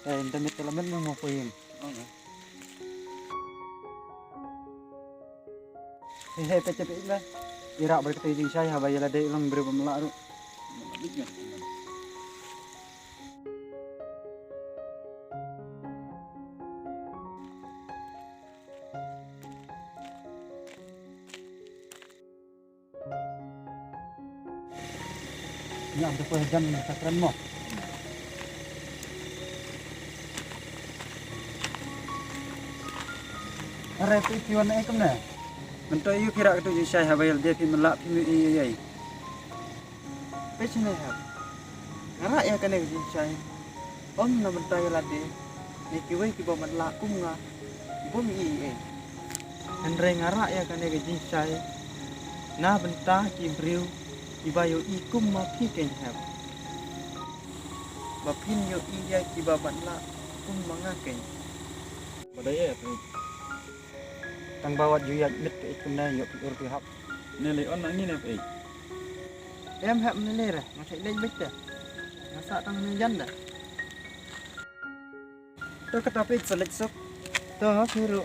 internet talaman mo po yun. Hehe, pecah-pecah lah. Irak berkata di saya, bayar ada ilang beri pemelaru. Ya, untuk jam sakran mo. Repit kiwan na ikum na. Mento yu kira itu saya habayal dia pi melak pi iya. Pecah nih hab. Ngara ya kan ini saya. Om na mento ya lade. Ni kiwai ki bawa melak kum nga. Ibu mi iya. Andre ngara ya kan ini saya. Na bentah ki briu ibayo ikum ma pi ken hab. Bapin yo iya ki bawa melak kum mangaken. Badaya ya, Tang bawat juyat mit ikum na yo pi urti hab. nilai on angin apa? Em hab nilai dah, masih lagi betul. Ngasa tang nyan dah. Tu kata pik selek sok. Tu ha firu.